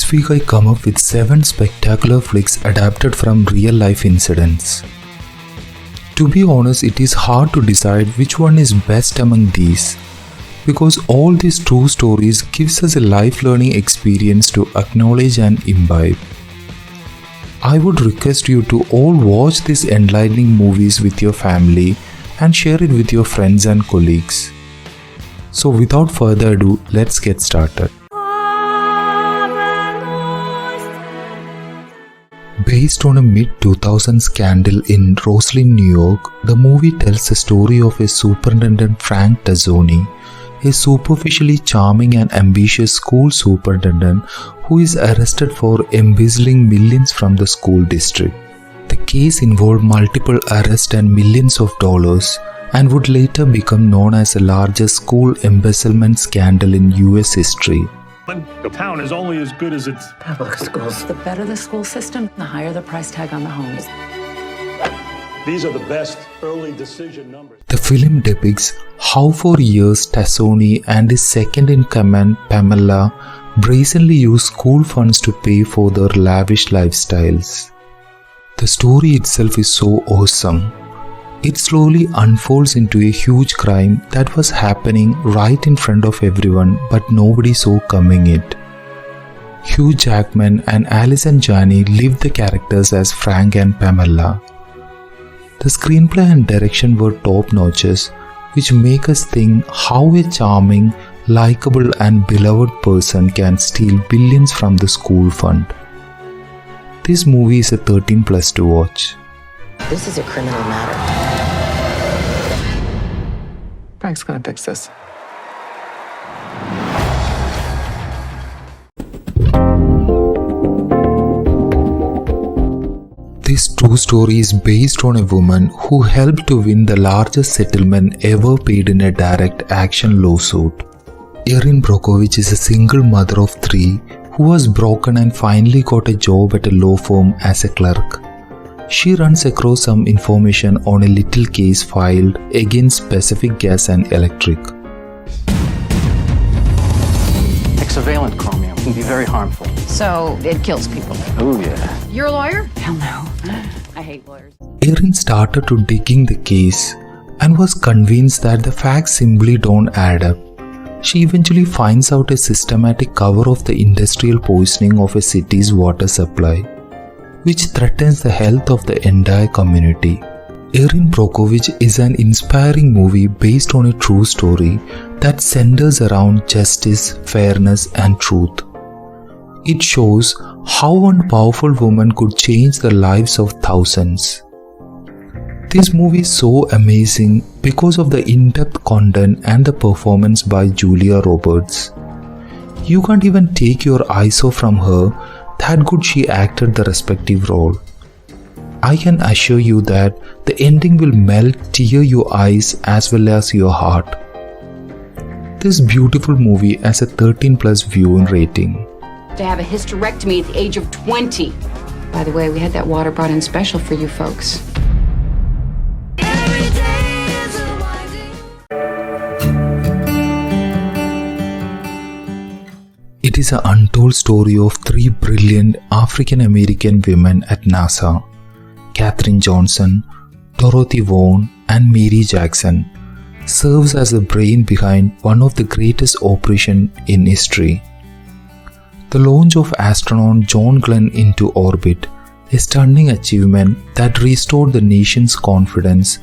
This week I come up with 7 spectacular flicks adapted from real life incidents. To be honest, it is hard to decide which one is best among these, because all these true stories gives us a life learning experience to acknowledge and imbibe. I would request you to all watch these enlightening movies with your family and share it with your friends and colleagues. So without further ado, let's get started. Based on a mid-2000s scandal in Rosslyn, New York, the movie tells the story of a superintendent, Frank Tazzoni, a superficially charming and ambitious school superintendent who is arrested for embezzling millions from the school district. The case involved multiple arrests and millions of dollars and would later become known as the largest school embezzlement scandal in US history. The town is only as good as its public schools. The better the school system, the higher the price tag on the homes. These are the best early decision numbers. The film depicts how for years Tazzoni and his second-in-command Pamela brazenly used school funds to pay for their lavish lifestyles. The story itself is so awesome. It slowly unfolds into a huge crime that was happening right in front of everyone, but nobody saw coming it. Hugh Jackman and Allison Janney lived the characters as Frank and Pamela. The screenplay and direction were top-notches, which make us think how a charming, likable and beloved person can steal billions from the school fund. This movie is a 13+ to watch. This is a criminal matter. Frank's gonna fix this. This true story is based on a woman who helped to win the largest settlement ever paid in a direct action lawsuit. Erin Brockovich is a single mother of 3 who was broken and finally got a job at a law firm as a clerk. She runs across some information on a little case filed against Pacific Gas and Electric. Hexavalent chromium can be very harmful. So it kills people. Oh yeah. You're a lawyer? Hell no. I hate lawyers. Erin started to digging the case and was convinced that the facts simply don't add up. She eventually finds out a systematic cover of the industrial poisoning of a city's water supply, which threatens the health of the entire community. Erin Brockovich is an inspiring movie based on a true story that centers around justice, fairness and truth. It shows how one powerful woman could change the lives of thousands. This movie is so amazing because of the in-depth content and the performance by Julia Roberts. You can't even take your eyes off from her, that good she acted the respective role. I can assure you that the ending will tear your eyes as well as your heart. This beautiful movie has a 13+ viewing rating. To have a hysterectomy at the age of 20. By the way, we had that water brought in special for you folks. It is an untold story of 3 brilliant African American women at NASA, Katherine Johnson, Dorothy Vaughan and Mary Jackson, serves as the brain behind one of the greatest operations in history. The launch of astronaut John Glenn into orbit, a stunning achievement that restored the nation's confidence,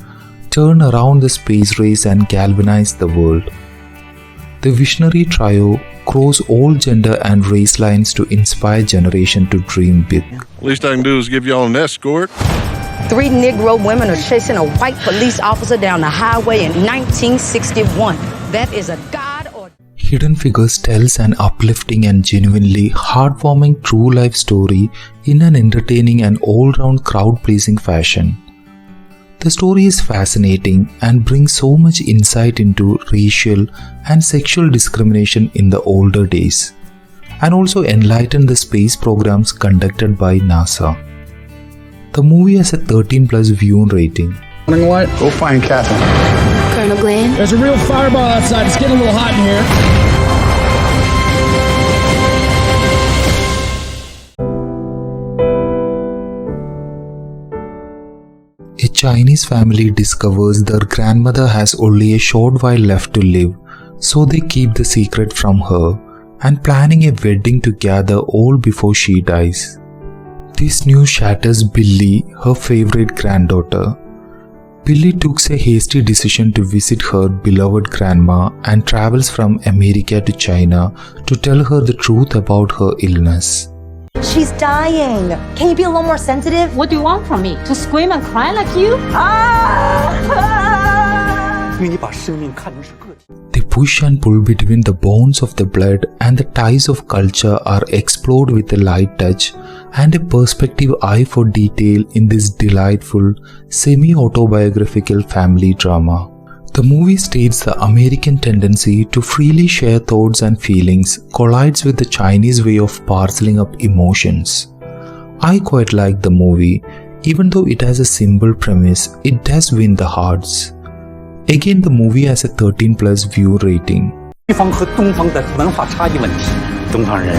turned around the space race and galvanized the world. The visionary trio cross all gender and race lines to inspire generation to dream big. Least I can do is give y'all an escort. 3 Negro women are chasing a white police officer down the highway in 1961. That is a god or... Hidden Figures tells an uplifting and genuinely heartwarming true life story in an entertaining and all-round crowd-pleasing fashion. The story is fascinating and brings so much insight into racial and sexual discrimination in the older days, and also enlightened the space programs conducted by NASA. The movie has a 13+ viewing rating. You know what? Go find Catherine. Colonel Glenn? There's a real fireball outside. It's getting a little hot in here. Chinese family discovers their grandmother has only a short while left to live, so they keep the secret from her and planning a wedding to gather all before she dies. This news shatters Billy, her favorite granddaughter. Billy takes a hasty decision to visit her beloved grandma and travels from America to China to tell her the truth about her illness. She's dying. Can you be a little more sensitive? What do you want from me? To scream and cry like you? The push and pull between the bonds of the blood and the ties of culture are explored with a light touch and a perspective eye for detail in this delightful, semi-autobiographical family drama. The movie states the American tendency to freely share thoughts and feelings collides with the Chinese way of parceling up emotions. I quite like the movie, even though it has a simple premise, it does win the hearts. Again, the movie has a 13+ view rating. 西方和东方的文化差异问题，东方人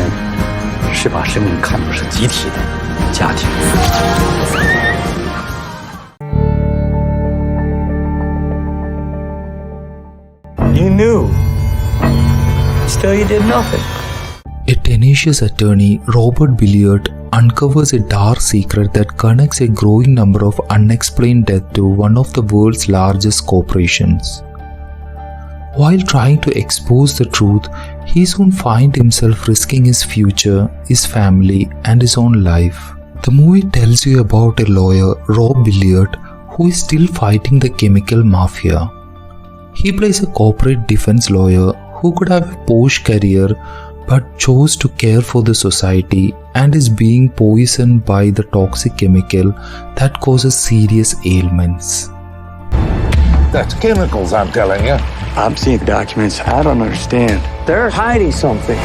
是把生命看作是集体的家庭。You knew. Still you did nothing. A tenacious attorney, Robert Billiard, uncovers a dark secret that connects a growing number of unexplained deaths to one of the world's largest corporations. While trying to expose the truth, he soon finds himself risking his future, his family, and his own life. The movie tells you about a lawyer, Rob Billiard, who is still fighting the chemical mafia. He plays a corporate defense lawyer who could have a posh career but chose to care for the society and is being poisoned by the toxic chemical that causes serious ailments. That's chemicals, I'm telling you. I'm seeing documents. I don't understand. They're hiding something.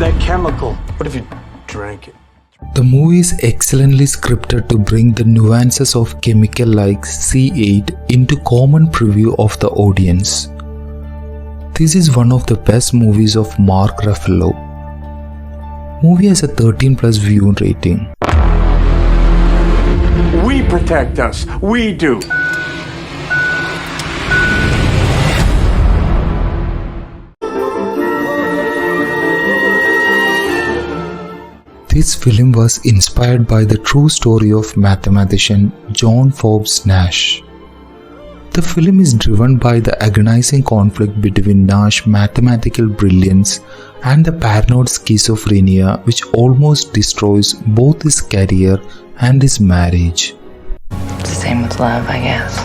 That chemical. What if you drank it? The movie is excellently scripted to bring the nuances of chemical like C8 into common preview of the audience. This is one of the best movies of Mark Ruffalo. Movie has a 13+ view rating. We protect us. We do. This film was inspired by the true story of mathematician John Forbes Nash. The film is driven by the agonizing conflict between Nash's mathematical brilliance and the paranoid schizophrenia which almost destroys both his career and his marriage. It's the same with love, I guess.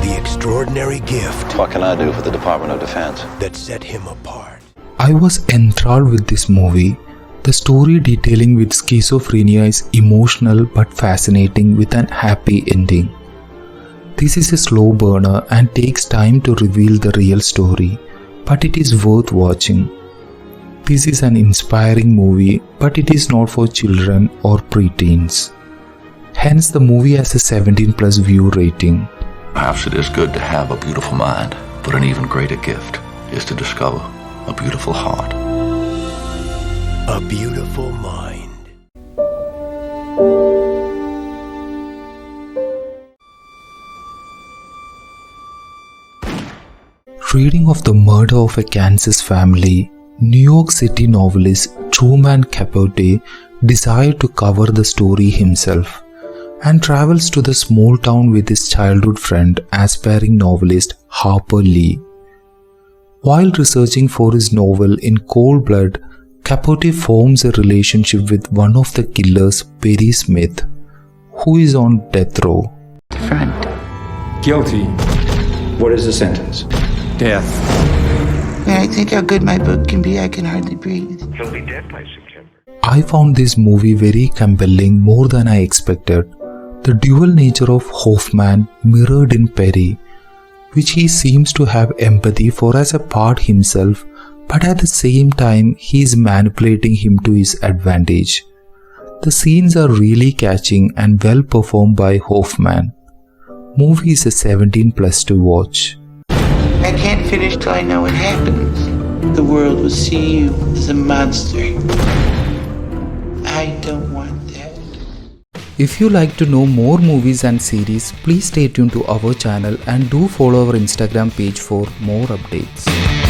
The extraordinary gift. What can I do for the Department of Defense? That set him apart. I was enthralled with this movie. The story detailing with schizophrenia is emotional but fascinating with an happy ending. This is a slow burner and takes time to reveal the real story, but it is worth watching. This is an inspiring movie, but it is not for children or preteens. Hence, the movie has a 17+ view rating. Perhaps it is good to have a beautiful mind, but an even greater gift is to discover a beautiful heart. A beautiful mind. Reading of the murder of a Kansas family, New York City novelist Truman Capote decided to cover the story himself and travels to the small town with his childhood friend, aspiring novelist Harper Lee. While researching for his novel in cold blood, Capote forms a relationship with one of the killers, Perry Smith, who is on death row. Friend. Guilty. What is the sentence? Death. When I think how good my book can be, I can hardly breathe. He'll be dead by September. I found this movie very compelling, more than I expected. The dual nature of Hoffman mirrored in Perry, which he seems to have empathy for as a part himself, but at the same time he is manipulating him to his advantage. The scenes are really catching and well performed by Hoffman. Movie is a 17+ to watch. I can't finish till I know what happens. The world will see you as a monster. I don't want that. If you like to know more movies and series, please stay tuned to our channel and do follow our Instagram page for more updates.